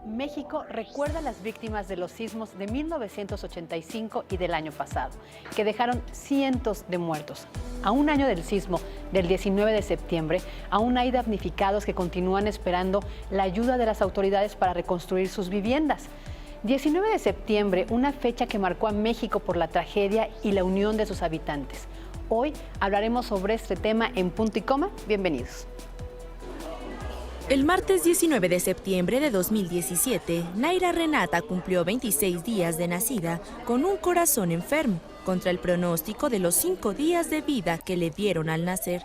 México recuerda a las víctimas de los sismos de 1985 y del año pasado, que dejaron cientos de muertos. A un año del sismo del 19 de septiembre, aún hay damnificados que continúan esperando la ayuda de las autoridades para reconstruir sus viviendas. 19 de septiembre, una fecha que marcó a México por la tragedia y la unión de sus habitantes. Hoy hablaremos sobre este tema en Punto y Coma. Bienvenidos. El martes 19 de septiembre de 2017, Nayra Renata cumplió 26 días de nacida con un corazón enfermo, contra el pronóstico de los 5 días de vida que le dieron al nacer.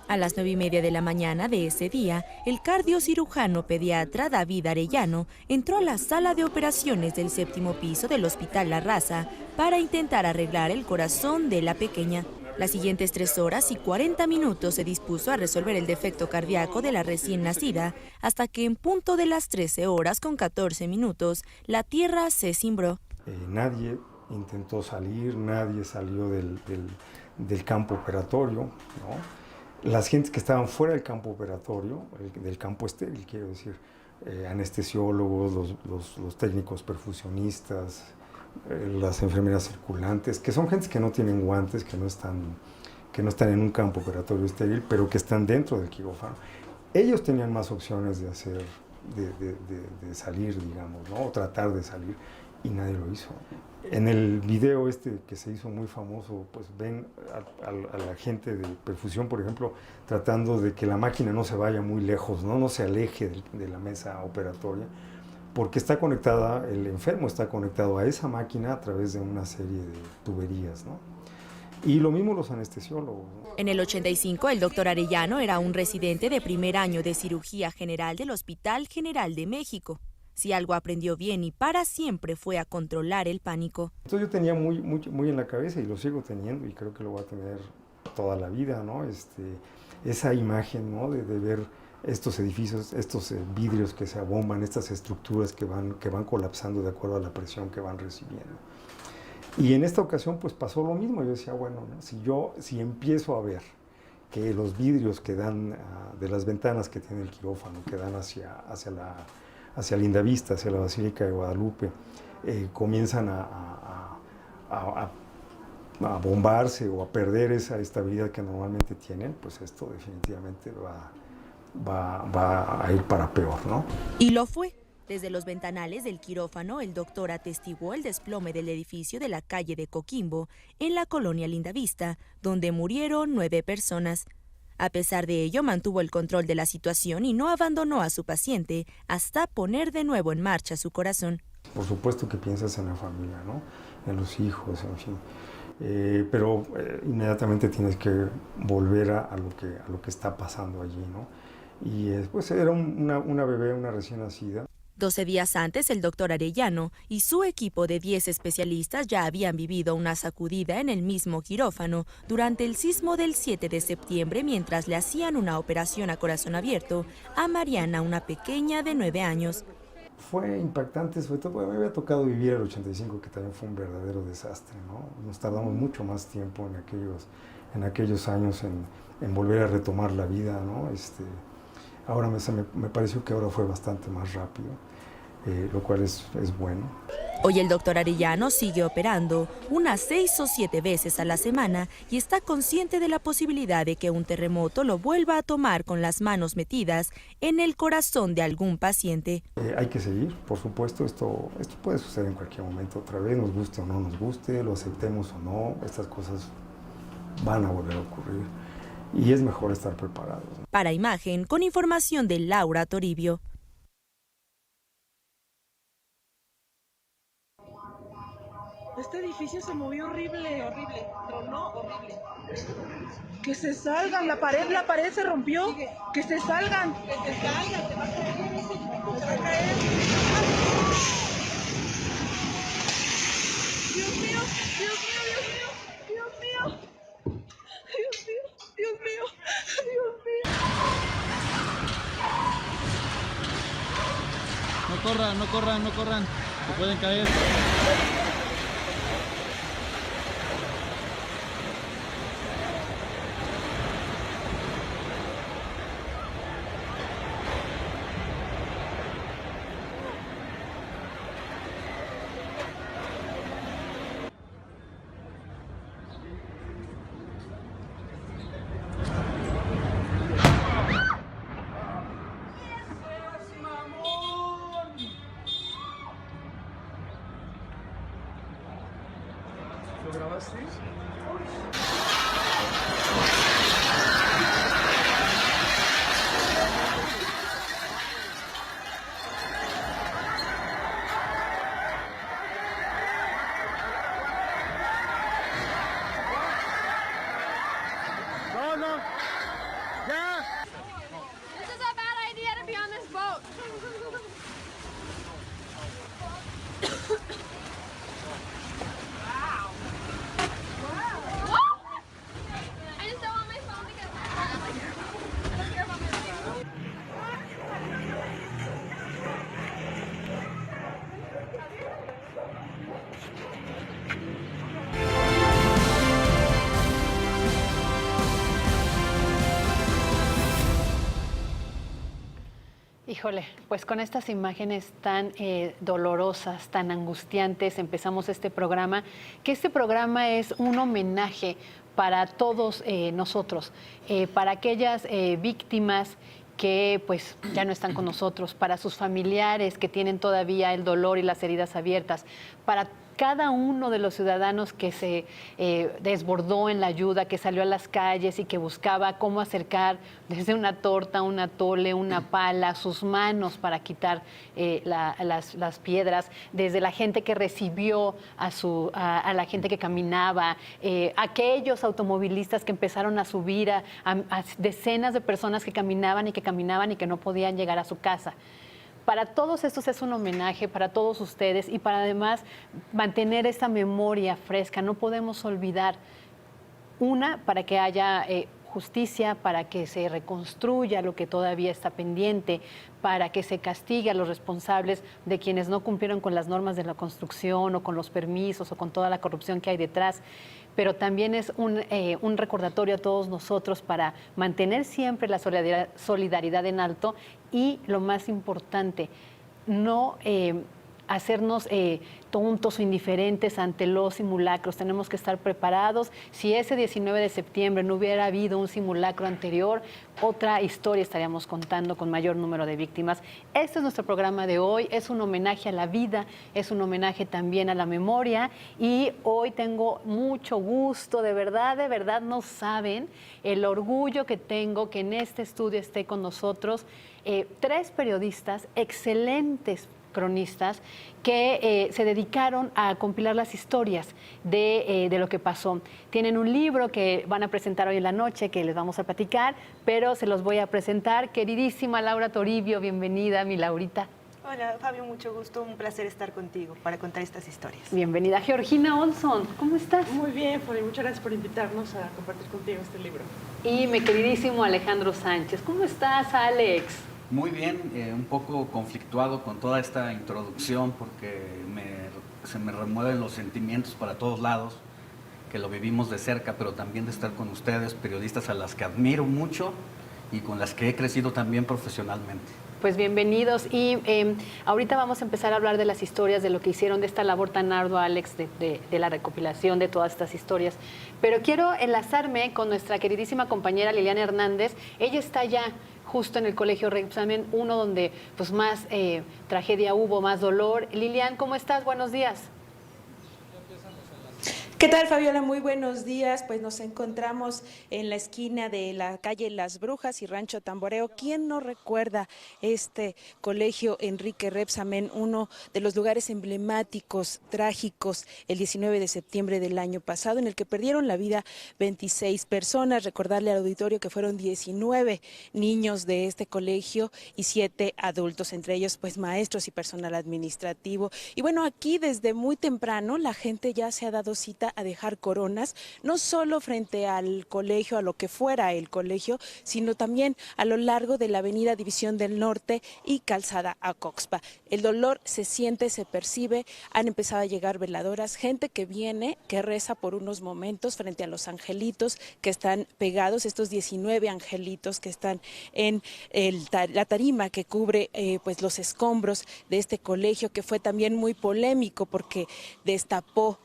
A las 9:30 de la mañana de ese día, el cardiocirujano pediatra David Arellano entró a la sala de operaciones del 7º piso del Hospital La Raza para intentar arreglar el corazón de la pequeña. Las siguientes 3 horas y 40 minutos se dispuso a resolver el defecto cardíaco de la recién nacida, hasta que en punto de las 13 horas con 14 minutos, la tierra se cimbró. Nadie intentó salir, nadie salió del campo operatorio, ¿no? Las gentes que estaban fuera del campo operatorio, del campo estéril, quiero decir, anestesiólogos, los técnicos perfusionistas, las enfermeras circulantes, que son gentes que no tienen guantes, que no están en un campo operatorio estéril, pero que están dentro del quirófano. Ellos tenían más opciones de salir, digamos, ¿no? O tratar de salir, y nadie lo hizo. En el video que se hizo muy famoso, pues ven a la gente de perfusión, por ejemplo, tratando de que la máquina no se vaya muy lejos, no se aleje de la mesa operatoria, porque está conectada, el enfermo está conectado a esa máquina a través de una serie de tuberías, ¿no? Y lo mismo los anestesiólogos, ¿no? En el 85, el doctor Arellano era un residente de primer año de cirugía general del Hospital General de México. Si algo aprendió bien y para siempre fue a controlar el pánico. Entonces yo tenía muy en la cabeza, y lo sigo teniendo, y creo que lo voy a tener toda la vida, ¿no? Esa imagen, ¿no? de ver estos edificios, estos vidrios que se abomban, estas estructuras que van colapsando de acuerdo a la presión que van recibiendo. Y en esta ocasión pues pasó lo mismo. Yo decía, bueno, ¿no? si empiezo a ver que los vidrios que dan de las ventanas que tiene el quirófano, que dan hacia Lindavista, hacia la Basílica de Guadalupe, comienzan a bombarse o a perder esa estabilidad que normalmente tienen, pues esto definitivamente va a ir para peor, ¿no? Y lo fue. Desde los ventanales del quirófano, el doctor atestiguó el desplome del edificio de la calle de Coquimbo, en la colonia Lindavista, donde murieron 9 personas. A pesar de ello, mantuvo el control de la situación y no abandonó a su paciente hasta poner de nuevo en marcha su corazón. Por supuesto que piensas en la familia, ¿no? En los hijos, en fin. Pero inmediatamente tienes que volver a lo que está pasando allí, ¿no? Y pues era una bebé, una recién nacida. 12 días antes, el doctor Arellano y su equipo de 10 especialistas ya habían vivido una sacudida en el mismo quirófano durante el sismo del 7 de septiembre mientras le hacían una operación a corazón abierto a Mariana, una pequeña de 9 años. Fue impactante, sobre todo porque me había tocado vivir el 85, que también fue un verdadero desastre, ¿no? Nos tardamos mucho más tiempo en aquellos años en volver a retomar la vida, ¿no? Ahora me pareció que ahora fue bastante más rápido, lo cual es bueno. Hoy el doctor Arellano sigue operando unas 6 o 7 veces a la semana y está consciente de la posibilidad de que un terremoto lo vuelva a tomar con las manos metidas en el corazón de algún paciente. Hay que seguir, por supuesto, esto puede suceder en cualquier momento otra vez, nos guste o no nos guste, lo aceptemos o no, estas cosas van a volver a ocurrir. Y es mejor estar preparados. Para Imagen, con información de Laura Toribio. Este edificio se movió horrible, tronó horrible. Que se salgan, la pared se rompió. Que se salgan. Que se salgan, te va a caer. Te va a caer. Dios mío, Dios mío, Dios mío, Dios mío. Dios mío, Dios mío, Dios mío. No corran, se pueden caer. grabaste? This is a bad idea to be on this boat. Wow. I just don't want my phone to get wet. I don't care about my phone. Híjole, pues con estas imágenes tan dolorosas, tan angustiantes, empezamos este programa, que este programa es un homenaje para todos nosotros, para aquellas víctimas que pues ya no están con nosotros, para sus familiares que tienen todavía el dolor y las heridas abiertas, para cada uno de los ciudadanos que se desbordó en la ayuda, que salió a las calles y que buscaba cómo acercar desde una torta, un atole, una pala, sus manos para quitar las piedras, desde la gente que recibió a la gente que caminaba, aquellos automovilistas que empezaron a subir a decenas de personas que caminaban y que no podían llegar a su casa. Para todos estos es un homenaje, para todos ustedes y para además mantener esta memoria fresca. No podemos olvidar, para que haya justicia, para que se reconstruya lo que todavía está pendiente, para que se castigue a los responsables de quienes no cumplieron con las normas de la construcción o con los permisos o con toda la corrupción que hay detrás. Pero también es un recordatorio a todos nosotros para mantener siempre la solidaridad en alto y, lo más importante, no hacernos tontos o indiferentes ante los simulacros. Tenemos que estar preparados. Si ese 19 de septiembre no hubiera habido un simulacro anterior, otra historia estaríamos contando con mayor número de víctimas. Este es nuestro programa de hoy. Es un homenaje a la vida, es un homenaje también a la memoria y hoy tengo mucho gusto, de verdad no saben el orgullo que tengo que en este estudio esté con nosotros 3 periodistas excelentes cronistas que se dedicaron a compilar las historias de lo que pasó. Tienen un libro que van a presentar hoy en la noche, que les vamos a platicar, pero se los voy a presentar. Queridísima Laura Toribio, bienvenida, mi Laurita. Hola, Fabio, mucho gusto, un placer estar contigo para contar estas historias. Bienvenida, Georgina Olson, ¿cómo estás? Muy bien, Fabio, muchas gracias por invitarnos a compartir contigo este libro. Y mi queridísimo Alejandro Sánchez, ¿cómo estás, Alex? Muy bien, un poco conflictuado con toda esta introducción porque se me remueven los sentimientos para todos lados, que lo vivimos de cerca, pero también de estar con ustedes, periodistas a las que admiro mucho y con las que he crecido también profesionalmente. Pues bienvenidos y ahorita vamos a empezar a hablar de las historias, de lo que hicieron, de esta labor tan ardua, Alex, de la recopilación de todas estas historias. Pero quiero enlazarme con nuestra queridísima compañera Liliana Hernández. Ella está ya justo en el Colegio Rebsamen 1, donde pues más tragedia hubo, más dolor. Lilian, ¿cómo estás? Buenos días. ¿Qué tal, Fabiola? Muy buenos días. Pues nos encontramos en la esquina de la calle Las Brujas y Rancho Tamboreo. ¿Quién no recuerda este colegio Enrique Rebsamen, uno de los lugares emblemáticos, trágicos, el 19 de septiembre del año pasado, en el que perdieron la vida 26 personas? Recordarle al auditorio que fueron 19 niños de este colegio y 7 adultos, entre ellos pues maestros y personal administrativo. Y bueno, aquí desde muy temprano la gente ya se ha dado cita a dejar coronas, no solo frente al colegio, a lo que fuera el colegio, sino también a lo largo de la avenida División del Norte y Calzada Acoxpa. El dolor se siente, se percibe, han empezado a llegar veladoras, gente que viene, que reza por unos momentos frente a los angelitos que están pegados, estos 19 angelitos que están en la tarima que cubre pues los escombros de este colegio, que fue también muy polémico porque destapó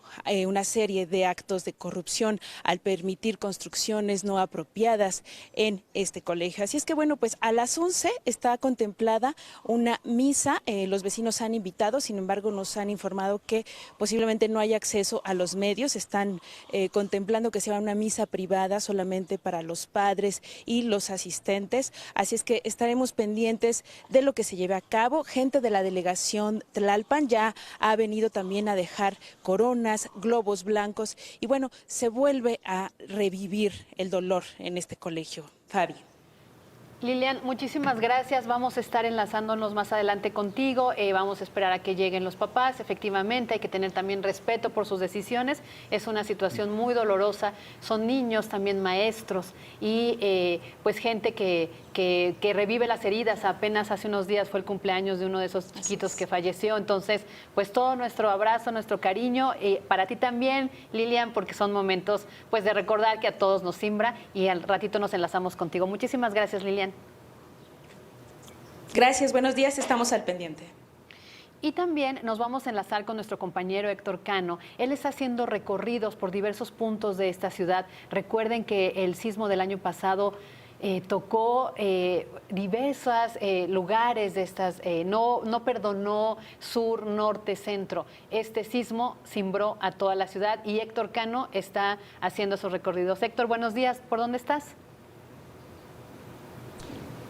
una serie de actos de corrupción al permitir construcciones no apropiadas en este colegio. Así es que bueno, pues a las 11 está contemplada una misa. Los vecinos han invitado, sin embargo nos han informado que posiblemente no hay acceso a los medios. Están contemplando que sea una misa privada solamente para los padres y los asistentes. Así es que estaremos pendientes de lo que se lleve a cabo. Gente de la delegación Tlalpan ya ha venido también a dejar coronas, globos blancos y bueno, se vuelve a revivir el dolor en este colegio. Fabi. Lilian, muchísimas gracias. Vamos a estar enlazándonos más adelante contigo. Vamos a esperar a que lleguen los papás. Efectivamente, hay que tener también respeto por sus decisiones. Es una situación muy dolorosa. Son niños, también maestros y pues gente que revive las heridas. Apenas hace unos días fue el cumpleaños de uno de esos chiquitos que falleció. Entonces, pues todo nuestro abrazo, nuestro cariño. Para ti también, Lilian, porque son momentos pues de recordar que a todos nos simbra y al ratito nos enlazamos contigo. Muchísimas gracias, Lilian. Gracias, buenos días, estamos al pendiente. Y también nos vamos a enlazar con nuestro compañero Héctor Cano. Él está haciendo recorridos por diversos puntos de esta ciudad. Recuerden que el sismo del año pasado tocó diversos lugares de estas, no perdonó sur, norte, centro. Este sismo cimbró a toda la ciudad y Héctor Cano está haciendo esos recorridos. Héctor, buenos días, ¿por dónde estás?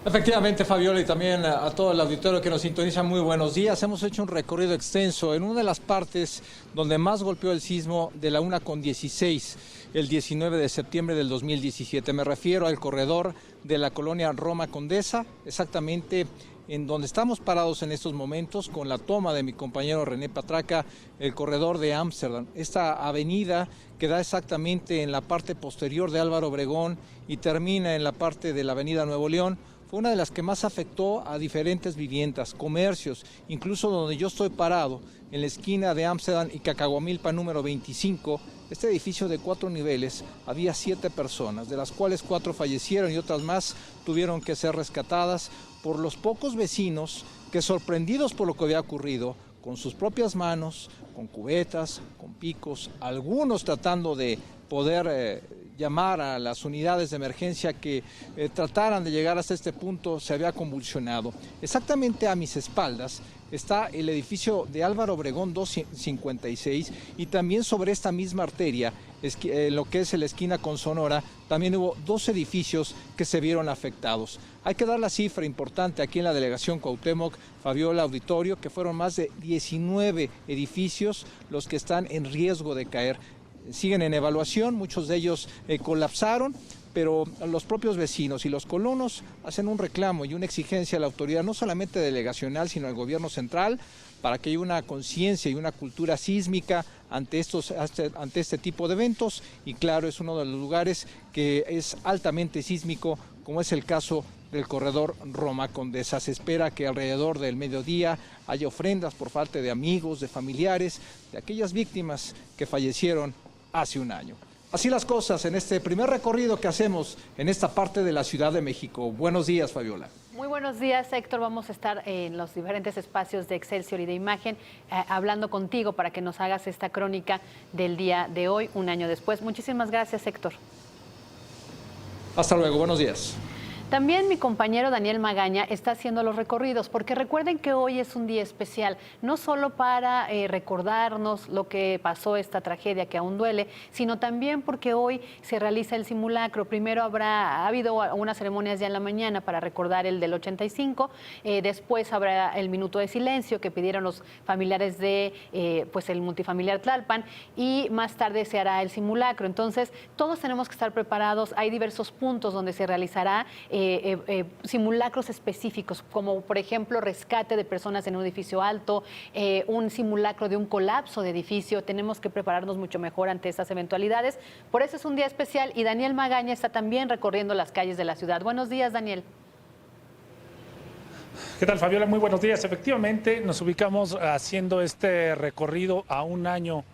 Efectivamente, Fabiola, y también a todo el auditorio que nos sintoniza, muy buenos días. Hemos hecho un recorrido extenso en una de las partes donde más golpeó el sismo de la 1:16, el 19 de septiembre del 2017. Me refiero al corredor de la colonia Roma Condesa, exactamente en donde estamos parados en estos momentos, con la toma de mi compañero René Patraca, el corredor de Ámsterdam. Esta avenida que da exactamente en la parte posterior de Álvaro Obregón y termina en la parte de la avenida Nuevo León, fue una de las que más afectó a diferentes viviendas, comercios, incluso donde yo estoy parado, en la esquina de Ámsterdam y Cacahuamilpa número 25, este edificio de 4 niveles, había 7 personas, de las cuales 4 fallecieron y otras más tuvieron que ser rescatadas por los pocos vecinos que, sorprendidos por lo que había ocurrido, con sus propias manos, con cubetas, con picos, algunos tratando de poder llamar a las unidades de emergencia que trataran de llegar hasta este punto, se había convulsionado. Exactamente a mis espaldas está el edificio de Álvaro Obregón 256 y también sobre esta misma arteria, lo que es la esquina con Sonora, también hubo 2 edificios que se vieron afectados. Hay que dar la cifra importante aquí en la delegación Cuauhtémoc, Fabiola, auditorio, que fueron más de 19 edificios los que están en riesgo de caer. Siguen en evaluación, muchos de ellos colapsaron, pero los propios vecinos y los colonos hacen un reclamo y una exigencia a la autoridad, no solamente delegacional, sino al gobierno central, para que haya una conciencia y una cultura sísmica ante este tipo de eventos. Y claro, es uno de los lugares que es altamente sísmico, como es el caso del corredor Roma Condesa. Se espera que alrededor del mediodía haya ofrendas por parte de amigos, de familiares, de aquellas víctimas que fallecieron hace un año. Así las cosas en este primer recorrido que hacemos en esta parte de la Ciudad de México. Buenos días, Fabiola. Muy buenos días, Héctor. Vamos a estar en los diferentes espacios de Excelsior y de Imagen hablando contigo para que nos hagas esta crónica del día de hoy, un año después. Muchísimas gracias, Héctor. Hasta luego, buenos días. También mi compañero Daniel Magaña está haciendo los recorridos, porque recuerden que hoy es un día especial, no solo para recordarnos lo que pasó, esta tragedia que aún duele, sino también porque hoy se realiza el simulacro. Primero ha habido unas ceremonias ya en la mañana para recordar el del 85, después habrá el minuto de silencio que pidieron los familiares de pues el multifamiliar Tlalpan, y más tarde se hará el simulacro. Entonces, todos tenemos que estar preparados. Hay diversos puntos donde se realizará simulacros específicos, como por ejemplo rescate de personas en un edificio alto, un simulacro de un colapso de edificio. Tenemos que prepararnos mucho mejor ante estas eventualidades. Por eso es un día especial y Daniel Magaña está también recorriendo las calles de la ciudad. Buenos días, Daniel. ¿Qué tal, Fabiola? Muy buenos días. Efectivamente, nos ubicamos haciendo este recorrido a un año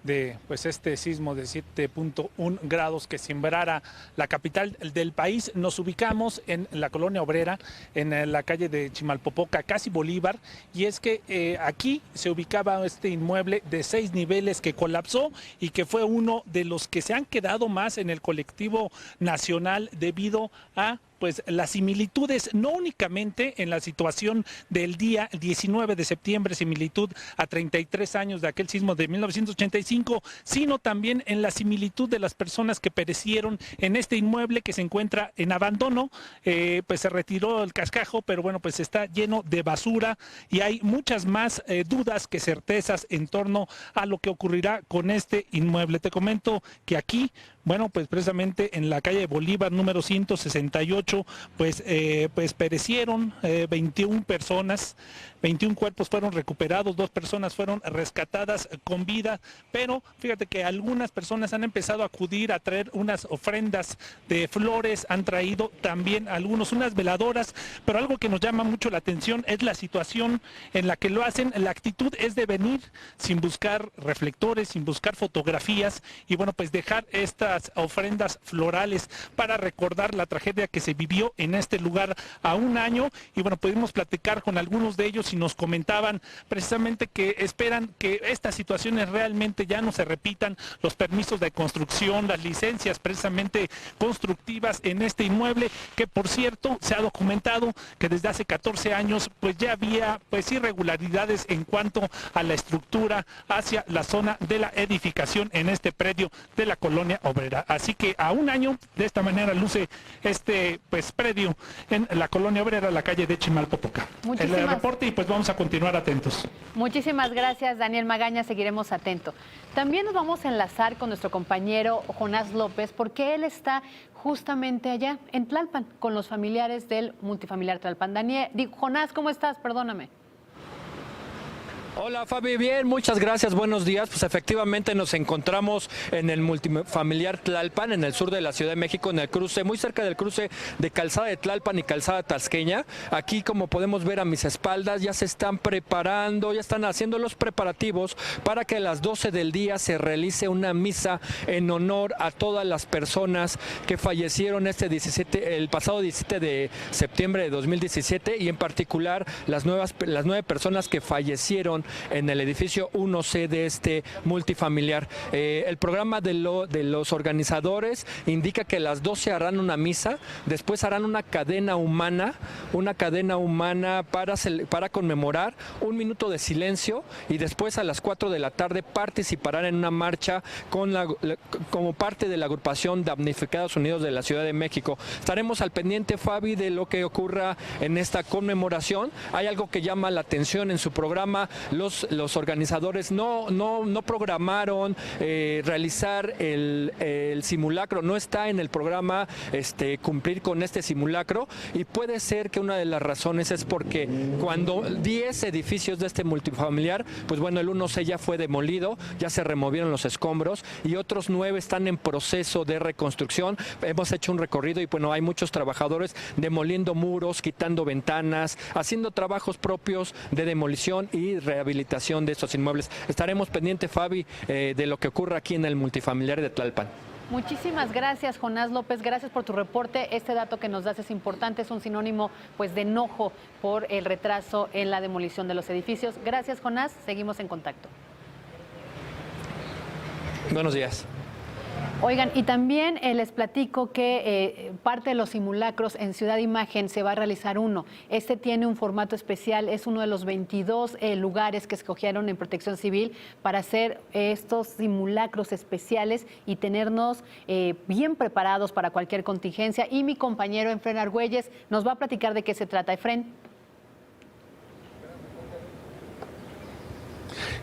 de pues este sismo de 7.1 grados que sembrara la capital del país. Nos ubicamos en la colonia obrera, en la calle de Chimalpopoca, casi Bolívar, y es que aquí se ubicaba este inmueble de 6 niveles que colapsó y que fue uno de los que se han quedado más en el colectivo nacional debido a pues las similitudes, no únicamente en la situación del día 19 de septiembre, similitud a 33 años de aquel sismo de 1985, sino también en la similitud de las personas que perecieron en este inmueble que se encuentra en abandono. Pues se retiró el cascajo, pero bueno, pues está lleno de basura y hay muchas más dudas que certezas en torno a lo que ocurrirá con este inmueble. Te comento que aquí, bueno, pues precisamente en la calle Bolívar número 168, pues perecieron 21 personas, 21 cuerpos fueron recuperados, 2 personas fueron rescatadas con vida, pero fíjate que algunas personas han empezado a acudir a traer unas ofrendas de flores, han traído también algunos unas veladoras, pero algo que nos llama mucho la atención es la situación en la que lo hacen. La actitud es de venir sin buscar reflectores, sin buscar fotografías y bueno, pues dejar estas ofrendas florales para recordar la tragedia que se vivió en este lugar a un año. Y bueno, pudimos platicar con algunos de ellos y nos comentaban precisamente que esperan que estas situaciones realmente ya no se repitan, los permisos de construcción, las licencias precisamente constructivas en este inmueble, que por cierto se ha documentado que desde hace 14 años pues ya había pues irregularidades en cuanto a la estructura hacia la zona de la edificación en este predio de la colonia obrera. Así que a un año de esta manera luce este pues predio en la colonia obrera, la calle de Chimalpopoca. El reporte y pues vamos a continuar atentos. Muchísimas gracias, Daniel Magaña, seguiremos atentos. También nos vamos a enlazar con nuestro compañero Jonás López, porque él está justamente allá en Tlalpan con los familiares del multifamiliar Tlalpan. Jonás, ¿cómo estás? Perdóname. Hola Fabi, bien, muchas gracias, buenos días. Pues efectivamente nos encontramos en el multifamiliar Tlalpan, en el sur de la Ciudad de México, en el cruce, muy cerca del cruce de Calzada de Tlalpan y Calzada Tasqueña. Aquí, como podemos ver a mis espaldas, ya se están preparando, ya están haciendo los preparativos para que a las 12 del día se realice una misa en honor a todas las personas que fallecieron el pasado 17 de septiembre de 2017 y en particular las 9 personas que fallecieron en el edificio 1C de este multifamiliar. El programa de los organizadores indica que a las 12 harán una misa, después harán una cadena humana para conmemorar, 1 minuto de silencio y después a las 4 de la tarde participarán en una marcha como parte de la agrupación Damnificados Unidos de la Ciudad de México. Estaremos al pendiente, Fabi, de lo que ocurra en esta conmemoración. Hay algo que llama la atención en su programa. Los organizadores no programaron realizar el simulacro, no está en el programa cumplir con este simulacro y puede ser que una de las razones es porque cuando 10 edificios de este multifamiliar, pues bueno, el 1C ya fue demolido, ya se removieron los escombros y otros 9 están en proceso de reconstrucción. Hemos hecho un recorrido y bueno, hay muchos trabajadores demoliendo muros, quitando ventanas, haciendo trabajos propios de demolición y rehabilitación de estos inmuebles. Estaremos pendientes, Fabi, de lo que ocurra aquí en el multifamiliar de Tlalpan. Muchísimas gracias, Jonás López, gracias por tu reporte. Este dato que nos das es importante, es un sinónimo pues de enojo por el retraso en la demolición de los edificios. Gracias, Jonás, seguimos en contacto. Buenos días. Oigan, y también les platico que parte de los simulacros en Ciudad Imagen se va a realizar uno. Este tiene un formato especial, es uno de los 22 lugares que escogieron en Protección Civil para hacer estos simulacros especiales y tenernos bien preparados para cualquier contingencia. Y mi compañero Efren Argüelles nos va a platicar de qué se trata. Efren.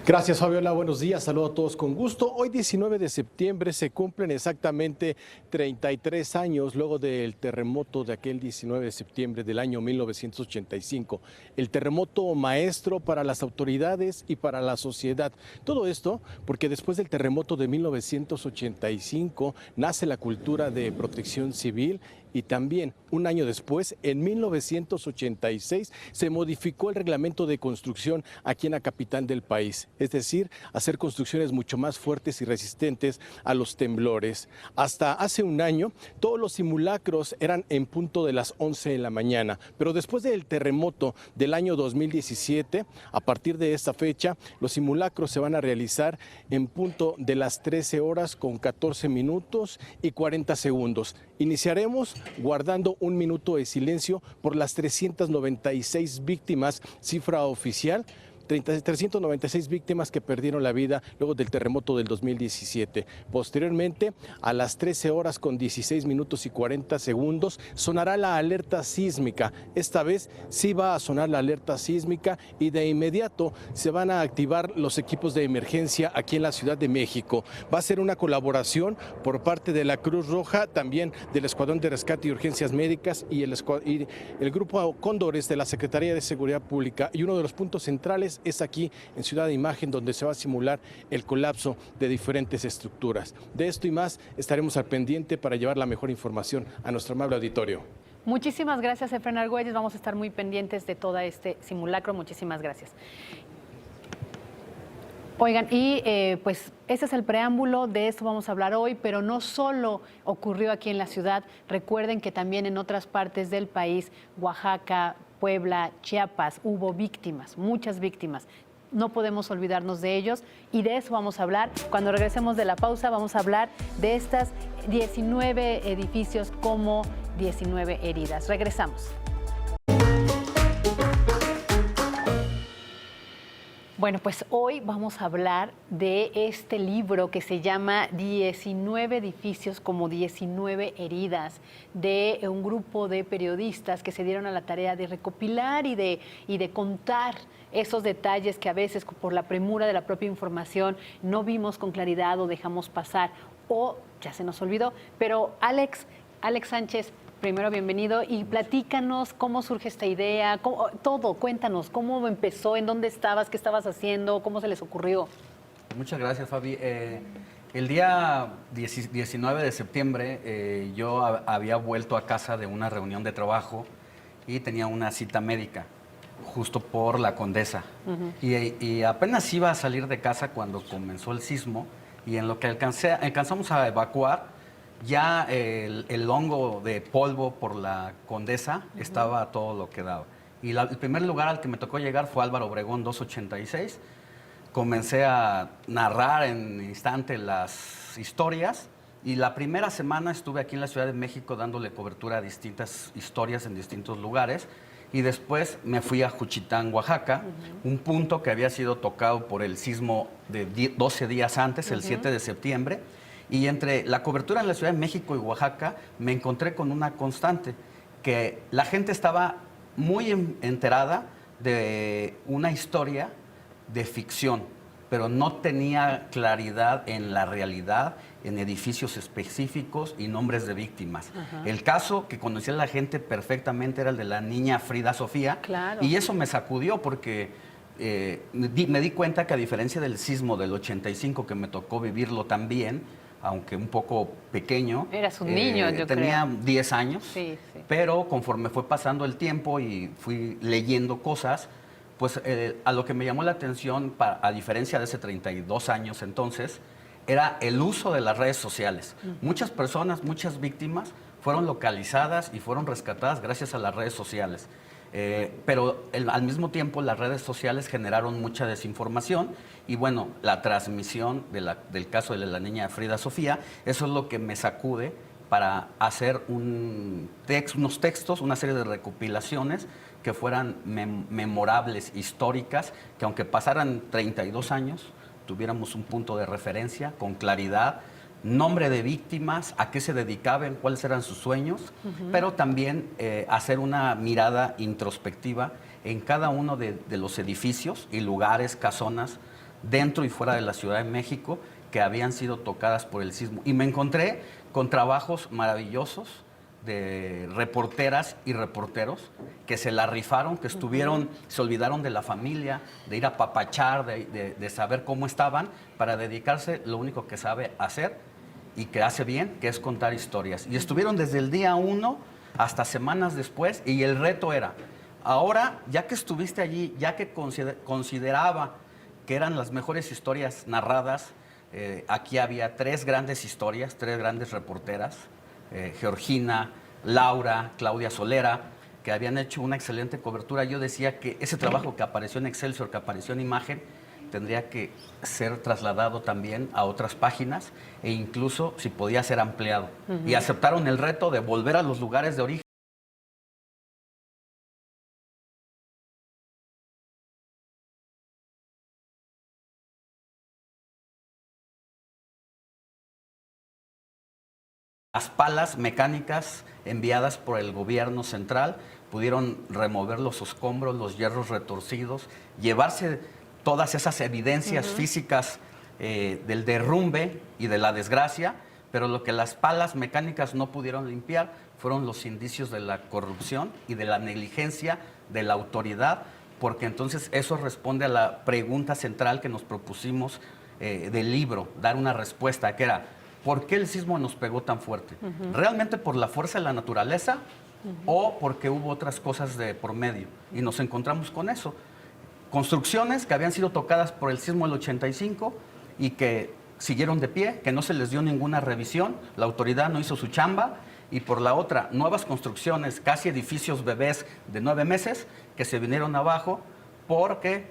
Gracias, Fabiola. Buenos días. Saludo a todos con gusto. Hoy, 19 de septiembre, se cumplen exactamente 33 años luego del terremoto de aquel 19 de septiembre del año 1985. El terremoto maestro para las autoridades y para la sociedad. Todo esto porque después del terremoto de 1985 nace la cultura de protección civil y también un año después, en 1986, se modificó el reglamento de construcción aquí en la capital del país, es decir, hacer construcciones mucho más fuertes y resistentes a los temblores. Hasta hace un año, todos los simulacros eran en punto de las 11 de la mañana, pero después del terremoto del año 2017, a partir de esta fecha, los simulacros se van a realizar en punto de las 13 horas con 14 minutos y 40 segundos. Iniciaremos guardando un minuto de silencio por las 396 víctimas, cifra oficial. 396 víctimas que perdieron la vida luego del terremoto del 2017. Posteriormente, a las 13 horas con 16 minutos y 40 segundos, sonará la alerta sísmica. Esta vez sí va a sonar la alerta sísmica y de inmediato se van a activar los equipos de emergencia aquí en la Ciudad de México. Va a ser una colaboración por parte de la Cruz Roja, también del Escuadrón de Rescate y Urgencias Médicas y el Grupo Cóndores de la Secretaría de Seguridad Pública. Y uno de los puntos centrales es aquí en Ciudad de Imagen, donde se va a simular el colapso de diferentes estructuras. De esto y más estaremos al pendiente para llevar la mejor información a nuestro amable auditorio. Muchísimas gracias, Efraín Argüelles. Vamos a estar muy pendientes de todo este simulacro. Muchísimas gracias. Oigan, y pues ese es el preámbulo, de esto vamos a hablar hoy, pero no solo ocurrió aquí en la ciudad. Recuerden que también en otras partes del país, Oaxaca, Puebla, Chiapas, hubo víctimas, muchas víctimas. No podemos olvidarnos de ellos y de eso vamos a hablar. Cuando regresemos de la pausa vamos a hablar de estas 19 edificios como 19 heridas. Regresamos. Bueno, pues hoy vamos a hablar de este libro que se llama 19 edificios como 19 heridas, de un grupo de periodistas que se dieron a la tarea de recopilar y de contar esos detalles que a veces por la premura de la propia información no vimos con claridad o dejamos pasar o ya se nos olvidó. Pero Alex Sánchez, primero bienvenido y platícanos cómo surge esta idea, cuéntanos cómo empezó, en dónde estabas, qué estabas haciendo, cómo se les ocurrió. Muchas gracias, Fabi. El día 19 de septiembre yo había vuelto a casa de una reunión de trabajo y tenía una cita médica justo por la Condesa. Y apenas iba a salir de casa cuando comenzó el sismo y en lo que alcanzamos a evacuar, ya el hongo de polvo por la Condesa estaba a todo lo que daba. Y el primer lugar al que me tocó llegar fue Álvaro Obregón 286. Comencé a narrar en instante las historias y la primera semana estuve aquí en la Ciudad de México dándole cobertura a distintas historias en distintos lugares. Y después me fui a Juchitán, Oaxaca, un punto que había sido tocado por el sismo de 12 días antes, el 7 de septiembre. Y entre la cobertura en la Ciudad de México y Oaxaca me encontré con una constante, que la gente estaba muy enterada de una historia de ficción, pero no tenía claridad en la realidad, en edificios específicos y nombres de víctimas. El caso que conocía la gente perfectamente era el de la niña Frida Sofía, y eso me sacudió porque me di cuenta que a diferencia del sismo del 85, que me tocó vivirlo también, aunque un poco pequeño. Eras un niño, yo tenía creo. 10 años, sí. Pero conforme fue pasando el tiempo y fui leyendo cosas, pues a lo que me llamó la atención, a diferencia de hace 32 años entonces, era el uso de las redes sociales. Muchas personas, muchas víctimas fueron localizadas y fueron rescatadas gracias a las redes sociales. Pero al mismo tiempo las redes sociales generaron mucha desinformación y bueno, la transmisión del caso de la niña Frida Sofía, eso es lo que me sacude para hacer unos textos, una serie de recopilaciones que fueran memorables, históricas, que aunque pasaran 32 años, tuviéramos un punto de referencia con claridad, nombre de víctimas, a qué se dedicaban, cuáles eran sus sueños, pero también hacer una mirada introspectiva en cada uno de los edificios y lugares, casonas, dentro y fuera de la Ciudad de México, que habían sido tocadas por el sismo. Y me encontré con trabajos maravillosos de reporteras y reporteros que se la rifaron, que estuvieron, se olvidaron de la familia, de ir a papachar, de saber cómo estaban, para dedicarse lo único que sabe hacer, y que hace bien, que es contar historias. Y estuvieron desde el día 1 hasta semanas después, y el reto era, ahora, ya que estuviste allí, ya que consideraba que eran las mejores historias narradas, aquí había 3 grandes historias, 3 grandes reporteras, Georgina, Laura, Claudia Solera, que habían hecho una excelente cobertura. Yo decía que ese trabajo que apareció en Excelsior, que apareció en Imagen, tendría que ser trasladado también a otras páginas e incluso si podía ser ampliado. Y aceptaron el reto de volver a los lugares de origen. Las palas mecánicas enviadas por el gobierno central pudieron remover los escombros, los hierros retorcidos, llevarse todas esas evidencias físicas del derrumbe y de la desgracia, pero lo que las palas mecánicas no pudieron limpiar fueron los indicios de la corrupción y de la negligencia de la autoridad, porque entonces eso responde a la pregunta central que nos propusimos del libro, dar una respuesta, que era, ¿por qué el sismo nos pegó tan fuerte? ¿Realmente por la fuerza de la naturaleza o porque hubo otras cosas de por medio? Y nos encontramos con eso. Construcciones que habían sido tocadas por el sismo del 85 y que siguieron de pie, que no se les dio ninguna revisión, la autoridad no hizo su chamba, y por la otra, nuevas construcciones, casi edificios bebés de 9 meses, que se vinieron abajo porque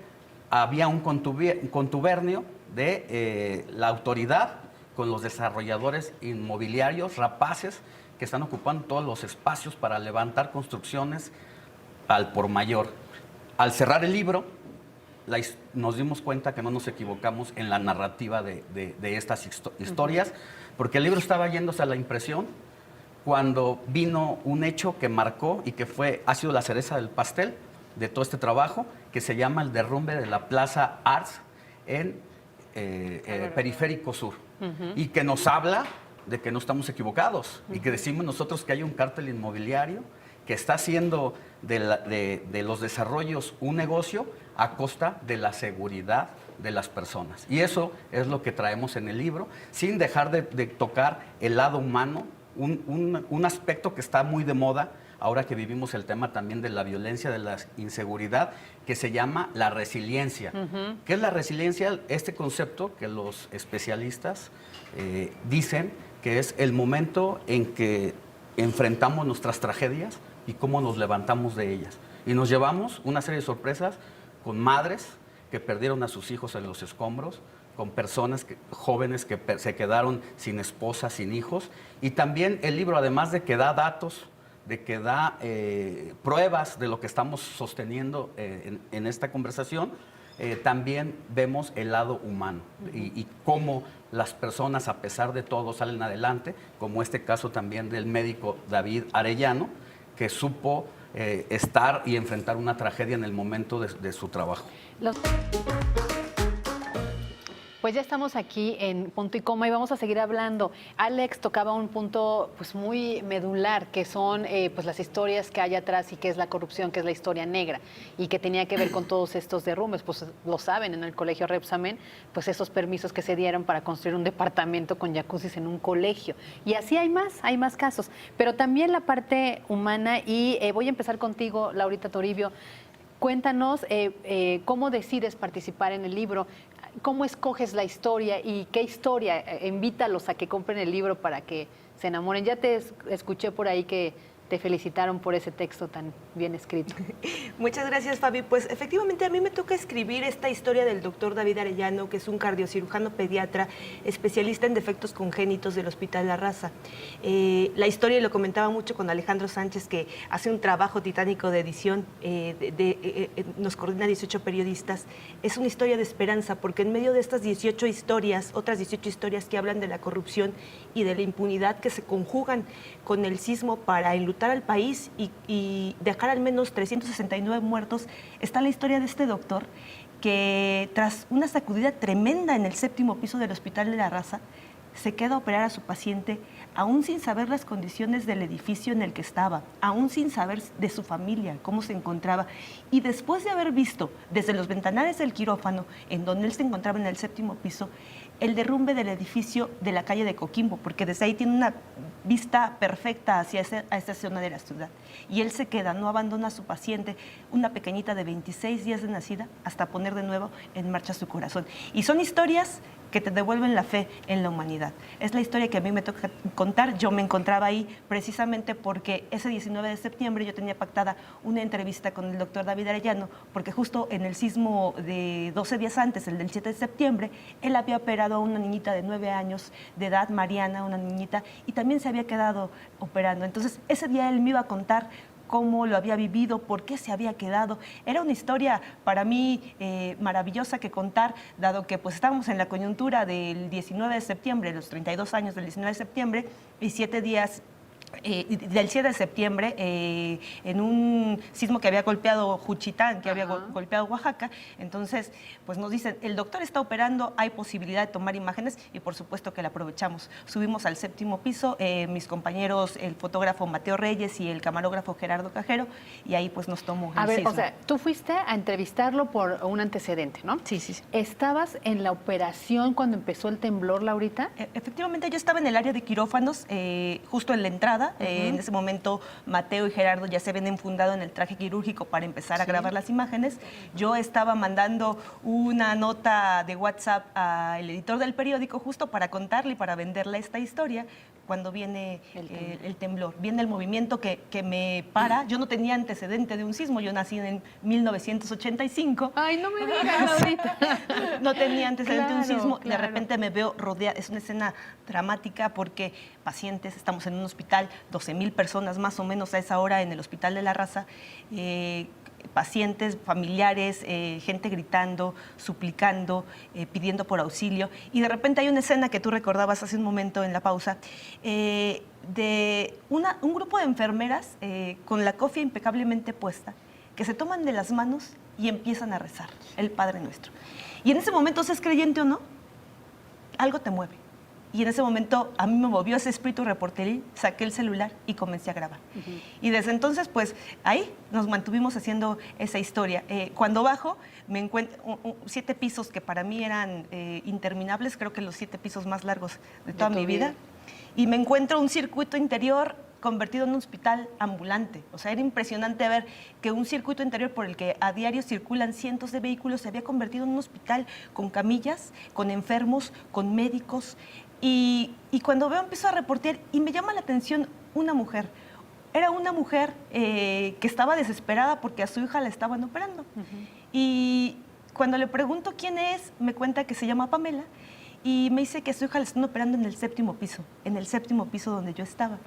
había un contubernio de la autoridad con los desarrolladores inmobiliarios rapaces que están ocupando todos los espacios para levantar construcciones al por mayor. Al cerrar el libro, nos dimos cuenta que no nos equivocamos en la narrativa de estas historias, porque el libro estaba yéndose a la impresión cuando vino un hecho que marcó y que ha sido la cereza del pastel de todo este trabajo, que se llama el derrumbe de la Plaza Arts en Periférico Sur, y que nos habla de que no estamos equivocados y que decimos nosotros que hay un cártel inmobiliario que está haciendo de los desarrollos un negocio a costa de la seguridad de las personas. Y eso es lo que traemos en el libro, sin dejar de tocar el lado humano, un aspecto que está muy de moda ahora que vivimos el tema también de la violencia, de la inseguridad, que se llama la resiliencia. ¿Qué es la resiliencia? Este concepto que los especialistas dicen que es el momento en que enfrentamos nuestras tragedias y cómo nos levantamos de ellas. Y nos llevamos una serie de sorpresas con madres que perdieron a sus hijos en los escombros, con personas jóvenes que se quedaron sin esposa, sin hijos. Y también el libro, además de que da datos, de que da pruebas de lo que estamos sosteniendo en esta conversación, también vemos el lado humano y cómo las personas, a pesar de todo, salen adelante, como este caso también del médico David Arellano, que supo estar y enfrentar una tragedia en el momento de su trabajo. Pues ya estamos aquí en Punto y Coma y vamos a seguir hablando. Alex tocaba un punto pues muy medular, que son pues las historias que hay atrás y que es la corrupción, que es la historia negra y que tenía que ver con todos estos derrumbes. Pues lo saben, en el colegio Repsamen, pues esos permisos que se dieron para construir un departamento con jacuzzis en un colegio. Y así hay más casos. Pero también la parte humana, y voy a empezar contigo, Laurita Toribio. Cuéntanos cómo decides participar en el libro. ¿Cómo escoges la historia y qué historia? Invítalos a que compren el libro para que se enamoren. Ya te escuché por ahí que te felicitaron por ese texto tan bien escrito. Muchas gracias, Fabi. Pues efectivamente a mí me toca escribir esta historia del doctor David Arellano, que es un cardiocirujano pediatra, especialista en defectos congénitos del Hospital La Raza. La historia, y lo comentaba mucho con Alejandro Sánchez, que hace un trabajo titánico de edición, nos coordina 18 periodistas. Es una historia de esperanza, porque en medio de estas 18 historias, otras 18 historias que hablan de la corrupción y de la impunidad que se conjugan con el sismo para enlutar al país y dejar al menos 369 muertos, está la historia de este doctor que, tras una sacudida tremenda en el 7º piso del Hospital de La Raza, se queda a operar a su paciente aún sin saber las condiciones del edificio en el que estaba, aún sin saber de su familia, cómo se encontraba, y después de haber visto desde los ventanales del quirófano, en donde él se encontraba en el 7º piso, el derrumbe del edificio de la calle de Coquimbo, porque desde ahí tiene una vista perfecta hacia esa zona de la ciudad. Y él se queda, no abandona a su paciente, una pequeñita de 26 días de nacida, hasta poner de nuevo en marcha su corazón. Y son historias que te devuelven la fe en la humanidad. Es la historia que a mí me toca contar. Yo me encontraba ahí precisamente porque ese 19 de septiembre yo tenía pactada una entrevista con el doctor David Arellano, porque justo en el sismo de 12 días antes, el del 7 de septiembre, él había operado a una niñita de 9 años de edad, Mariana, una niñita, y también se había quedado operando. Entonces, ese día él me iba a contar cómo lo había vivido, por qué se había quedado. Era una historia para mí maravillosa que contar, dado que pues estábamos en la coyuntura del 19 de septiembre, los 32 años del 19 de septiembre, y 7 días del 7 de septiembre, en un sismo que había golpeado Juchitán, que había golpeado Oaxaca. Entonces, pues nos dicen, el doctor está operando, hay posibilidad de tomar imágenes y por supuesto que la aprovechamos. Subimos al 7º piso, mis compañeros, el fotógrafo Mateo Reyes y el camarógrafo Gerardo Cajero, y ahí pues nos tomó el sismo. O sea, tú fuiste a entrevistarlo por un antecedente, ¿no? Sí, sí, sí. ¿Estabas en la operación cuando empezó el temblor, Laurita? Efectivamente, yo estaba en el área de quirófanos, justo en la entrada. En ese momento Mateo y Gerardo ya se habían enfundado en el traje quirúrgico para empezar a grabar las imágenes. Yo estaba mandando una nota de WhatsApp al editor del periódico justo para contarle y para venderle esta historia. Cuando viene el temblor, viene el movimiento que me para. Yo no tenía antecedente de un sismo, yo nací en 1985. Ay, no me digas ahorita. No tenía antecedente de un sismo, claro. De repente me veo rodeada. Es una escena dramática porque pacientes, estamos en un hospital, 12,000 personas más o menos a esa hora en el Hospital de la Raza, pacientes, familiares, gente gritando, suplicando, pidiendo por auxilio. Y de repente hay una escena que tú recordabas hace un momento en la pausa, de un grupo de enfermeras con la cofia impecablemente puesta, que se toman de las manos y empiezan a rezar el Padre Nuestro. Y en ese momento, seas creyente o no, algo te mueve. Y en ese momento a mí me movió ese espíritu reporteril, saqué el celular y comencé a grabar. Y desde entonces, pues ahí nos mantuvimos haciendo esa historia. Cuando bajo, me encuentro 7 pisos que para mí eran interminables, creo que los 7 pisos más largos de toda mi vida. Y me encuentro un circuito interior convertido en un hospital ambulante. O sea, era impresionante ver que un circuito interior por el que a diario circulan cientos de vehículos se había convertido en un hospital con camillas, con enfermos, con médicos. Y cuando veo, empiezo a reportear y me llama la atención una mujer. Era una mujer que estaba desesperada porque a su hija la estaban operando. Y cuando le pregunto quién es, me cuenta que se llama Pamela y me dice que a su hija la están operando en el 7º piso, donde yo estaba.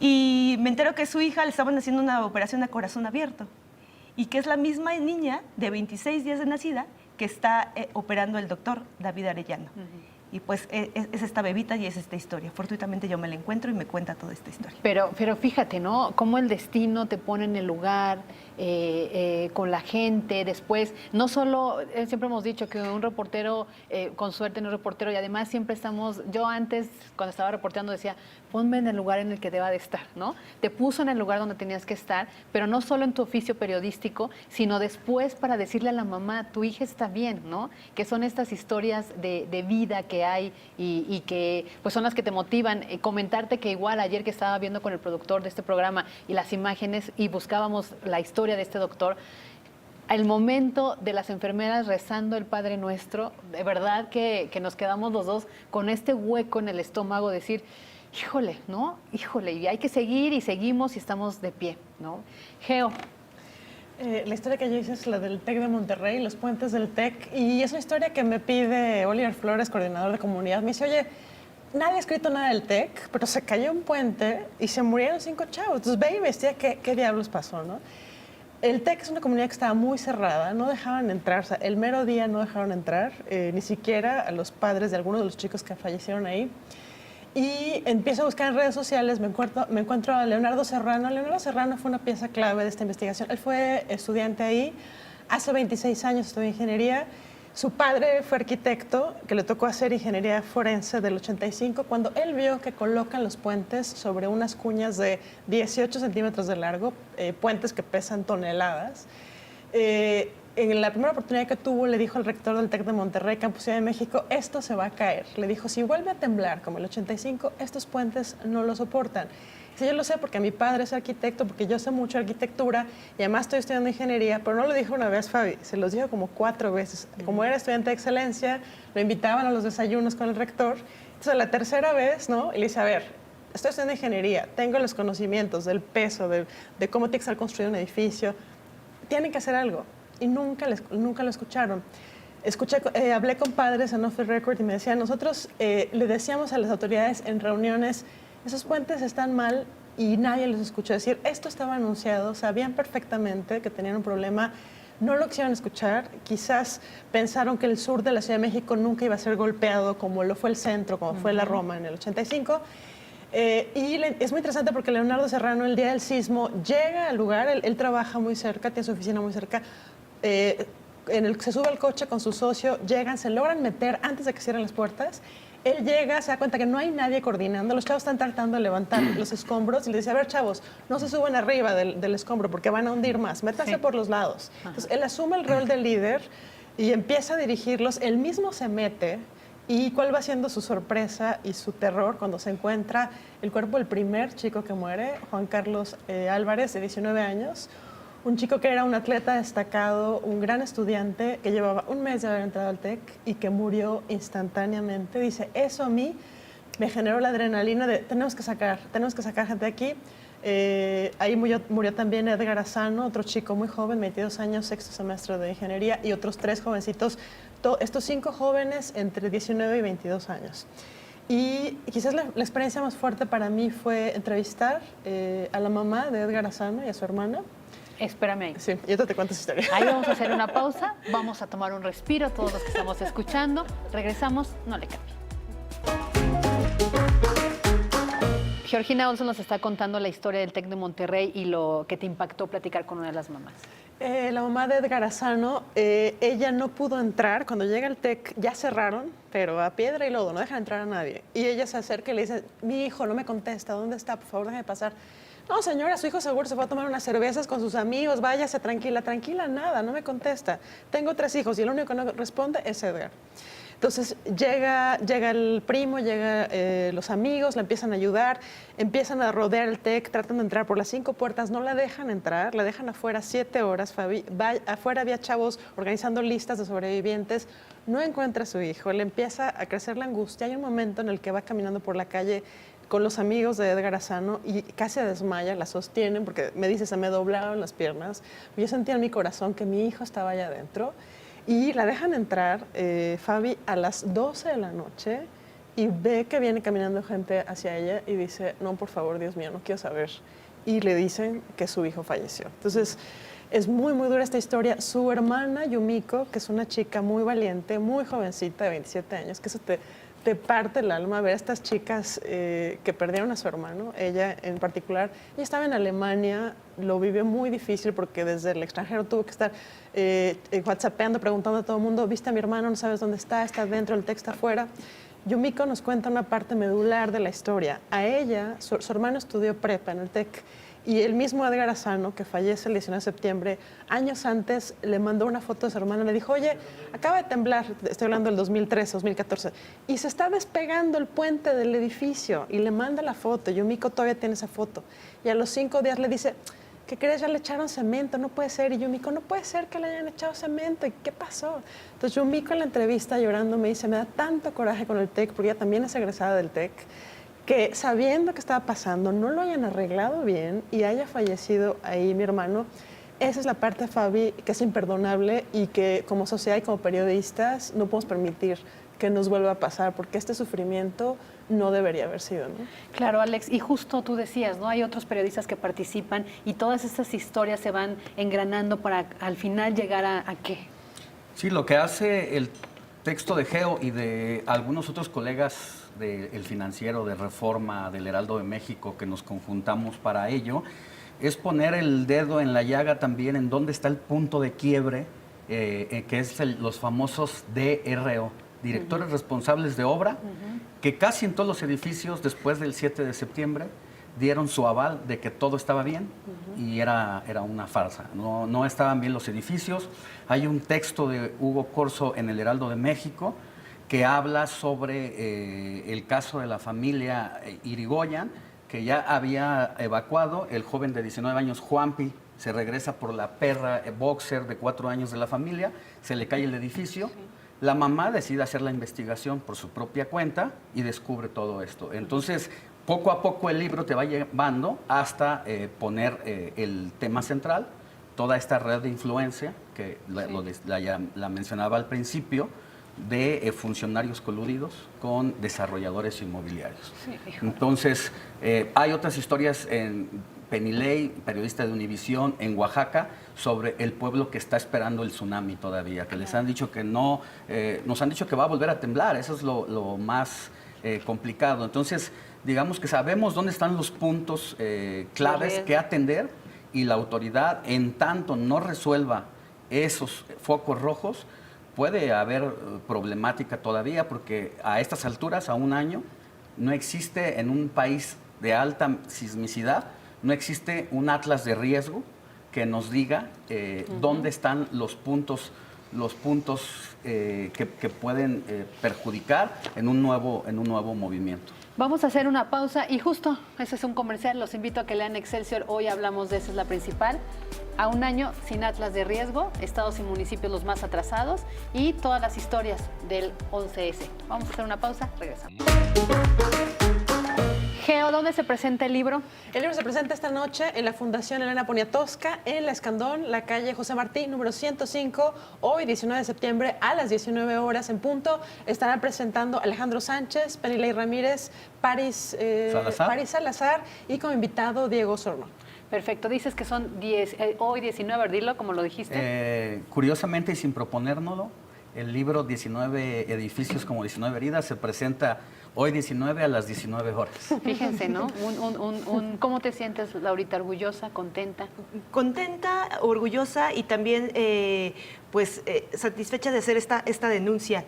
Y me entero que a su hija le estaban haciendo una operación a corazón abierto y que es la misma niña de 26 días de nacida que está operando el doctor David Arellano. Y pues es esta bebita y es esta historia. Fortuitamente yo me la encuentro y me cuenta toda esta historia. Pero fíjate, ¿no? Cómo el destino te pone en el lugar, con la gente, después, no solo, siempre hemos dicho que un reportero, con suerte no es reportero, y además siempre estamos, yo antes, cuando estaba reporteando, decía, ponme en el lugar en el que deba de estar, ¿no? Te puso en el lugar donde tenías que estar, pero no solo en tu oficio periodístico, sino después para decirle a la mamá, tu hija está bien, ¿no? Que son estas historias de vida que hay y que pues son las que te motivan. Comentarte que igual ayer que estaba viendo con el productor de este programa y las imágenes y buscábamos la historia de este doctor, el momento de las enfermeras rezando el Padre Nuestro, de verdad que nos quedamos los dos con este hueco en el estómago, decir, híjole, ¿no? Híjole, y hay que seguir y seguimos y estamos de pie, ¿no? Geo. La historia que yo hice es la del TEC de Monterrey, los puentes del TEC, y es una historia que me pide Oliver Flores, coordinador de comunidad. Me dice, oye, nadie ha escrito nada del TEC, pero se cayó un puente y se murieron 5 chavos. Entonces ve y investiga qué diablos pasó, ¿no? El TEC es una comunidad que estaba muy cerrada, no dejaban entrar, o sea, el mero día no dejaron entrar, ni siquiera a los padres de algunos de los chicos que fallecieron ahí. Y empiezo a buscar en redes sociales, me encuentro a Leonardo Serrano. Leonardo Serrano fue una pieza clave de esta investigación. Él fue estudiante ahí, hace 26 años estudió ingeniería. Su padre fue arquitecto, que le tocó hacer ingeniería forense del 85, cuando él vio que colocan los puentes sobre unas cuñas de 18 centímetros de largo, puentes que pesan toneladas. En la primera oportunidad que tuvo, le dijo al rector del TEC de Monterrey, Campus Ciudad de México, esto se va a caer. Le dijo, si vuelve a temblar como el 85, estos puentes no lo soportan. Sí, yo lo sé porque mi padre es arquitecto, porque yo sé mucho arquitectura y además estoy estudiando ingeniería, pero no lo dijo una vez, Fabi, se los dijo como 4 veces. Como era estudiante de excelencia, lo invitaban a los desayunos con el rector. Entonces, la tercera vez, ¿no? Y le dice, a ver, estoy estudiando ingeniería, tengo los conocimientos del peso, de cómo tiene que estar construido un edificio, tienen que hacer algo. Y nunca lo escucharon. Hablé con padres en Off the Record y me decían, nosotros le decíamos a las autoridades en reuniones, esos puentes están mal y nadie los escuchó decir, esto estaba anunciado, sabían perfectamente que tenían un problema, no lo quisieron escuchar, quizás pensaron que el sur de la Ciudad de México nunca iba a ser golpeado como lo fue el centro, como fue la Roma en el 85. Es muy interesante porque Leonardo Serrano, el día del sismo, llega al lugar, él trabaja muy cerca, tiene su oficina muy cerca, se sube al coche con su socio, llegan, se logran meter antes de que cierren las puertas. Él llega, se da cuenta que no hay nadie coordinando, los chavos están tratando de levantar los escombros y le dice, a ver, chavos, no se suben arriba del escombro porque van a hundir más, métanse por los lados. Entonces, él asume el rol de líder y empieza a dirigirlos, él mismo se mete. ¿Y cuál va siendo su sorpresa y su terror cuando se encuentra el cuerpo del primer chico que muere, Juan Carlos Álvarez, de 19 años? Un chico que era un atleta destacado, un gran estudiante, que llevaba un mes de haber entrado al TEC y que murió instantáneamente. Dice, eso a mí me generó la adrenalina de tenemos que sacar gente de aquí. Ahí murió también Edgar Azano, otro chico muy joven, 22 años, sexto semestre de ingeniería, y otros 3 jovencitos, estos 5 jóvenes entre 19 y 22 años. Y quizás la experiencia más fuerte para mí fue entrevistar a la mamá de Edgar Azano y a su hermana. Espérame ahí. Sí, yo te cuento esa historia. Ahí vamos a hacer una pausa, vamos a tomar un respiro, todos los que estamos escuchando. Regresamos, no le cambie. Georgina Olson nos está contando la historia del TEC de Monterrey y lo que te impactó platicar con una de las mamás. La mamá de Edgar Azano, ella no pudo entrar. Cuando llega al TEC ya cerraron, pero a piedra y lodo, no dejan entrar a nadie. Y ella se acerca y le dice, mi hijo no me contesta, ¿dónde está? Por favor, déjame pasar. No, señora, su hijo seguro se fue a tomar unas cervezas con sus amigos, váyase tranquila, nada, no me contesta. Tengo 3 hijos y el único que no responde es Edgar. Entonces llega el primo, los amigos, la empiezan a ayudar, empiezan a rodear el TEC, tratan de entrar por las 5 puertas, no la dejan entrar, la dejan afuera 7 horas, Fabi. Afuera había chavos organizando listas de sobrevivientes, no encuentra a su hijo, le empieza a crecer la angustia. Hay un momento en el que va caminando por la calle con los amigos de Edgar Azano y casi desmaya, la sostienen porque me dice, se me doblaron las piernas. Yo sentía en mi corazón que mi hijo estaba allá adentro y la dejan entrar, Fabi, a las 12 de la noche y ve que viene caminando gente hacia ella y dice, no, por favor, Dios mío, no quiero saber. Y le dicen que su hijo falleció. Entonces, es muy, muy dura esta historia. Su hermana, Yumiko, que es una chica muy valiente, muy jovencita, de 27 años, que eso te parte el alma ver a estas chicas que perdieron a su hermano. Ella en particular, ella estaba en Alemania, lo vivió muy difícil porque desde el extranjero tuvo que estar whatsappeando, preguntando a todo el mundo, ¿viste a mi hermano? ¿No sabes dónde está? ¿Está dentro? ¿El texto afuera? Yumiko nos cuenta una parte medular de la historia. A ella, su hermano estudió prepa en el TEC y el mismo Edgar Azano, que fallece el 19 de septiembre, años antes le mandó una foto de su hermano, le dijo, oye, acaba de temblar, estoy hablando del 2013, 2014, y se está despegando el puente del edificio, y le manda la foto. Yumiko todavía tiene esa foto, y a los 5 días le dice, ¿qué crees? Ya le echaron cemento, no puede ser. Y Yumiko, no puede ser que le hayan echado cemento. ¿Y qué pasó? Entonces Yumiko en la entrevista llorando me dice, me da tanto coraje con el TEC, porque ella también es egresada del TEC, que sabiendo que estaba pasando, no lo hayan arreglado bien y haya fallecido ahí mi hermano. Esa es la parte, Fabi, que es imperdonable y que como sociedad y como periodistas no podemos permitir que nos vuelva a pasar, porque este sufrimiento no debería haber sido, ¿no? Claro, Alex, y justo tú decías, ¿no? Hay otros periodistas que participan y todas estas historias se van engranando para al final llegar a ¿qué? Sí, lo que hace el texto de Geo y de algunos otros colegas del Financiero, de Reforma, del Heraldo de México, que nos conjuntamos para ello, es poner el dedo en la llaga también en dónde está el punto de quiebre que es los famosos DRO, directores responsables de obra, que casi en todos los edificios después del 7 de septiembre dieron su aval de que todo estaba bien y era una farsa. No estaban bien los edificios. Hay un texto de Hugo Corso en el Heraldo de México que habla sobre el caso de la familia Irigoyen, que ya había evacuado. El joven de 19 años, Juanpi, se regresa por la perra boxer de 4 años de la familia, se le cae el edificio. La mamá decide hacer la investigación por su propia cuenta y descubre todo esto. Entonces, poco a poco el libro te va llevando hasta poner el tema central, toda esta red de influencia, que la mencionaba al principio, de funcionarios coludidos con desarrolladores inmobiliarios. Entonces, hay otras historias en Penilei, periodista de Univisión, en Oaxaca, sobre el pueblo que está esperando el tsunami todavía, que les han dicho que no, nos han dicho que va a volver a temblar, eso es lo más complicado. Entonces, digamos que sabemos dónde están los puntos claves que atender, y la autoridad, en tanto no resuelva esos focos rojos, puede haber problemática todavía, porque a estas alturas, a un año, no existe en un país de alta sismicidad, no existe un atlas de riesgo que nos diga dónde están los puntos que pueden perjudicar en un nuevo movimiento. Vamos a hacer una pausa y justo, ese es un comercial, los invito a que lean Excelsior, hoy hablamos de eso, es la principal. A un año sin atlas de riesgo, estados y municipios los más atrasados y todas las historias del 11S. Vamos a hacer una pausa, regresamos. Geo, ¿dónde se presenta el libro? El libro se presenta esta noche en la Fundación Elena Poniatowska, en La Escandón, la calle José Martí, número 105, hoy 19 de septiembre a las 19 horas en punto. Estarán presentando Alejandro Sánchez, Penilei Ramírez, Paris Salazar y como invitado Diego Osorno. Perfecto, dices que son hoy 19, dilo como lo dijiste. Curiosamente y sin proponérnoslo, el libro 19 edificios como 19 heridas se presenta hoy 19 a las 19 horas. Fíjense, ¿no? ¿Cómo te sientes, Laurita? ¿Orgullosa, contenta? Contenta, orgullosa y también satisfecha de hacer esta denuncia,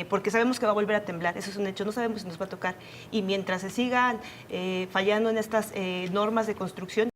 porque sabemos que va a volver a temblar, eso es un hecho, no sabemos si nos va a tocar. Y mientras se sigan fallando en estas normas de construcción,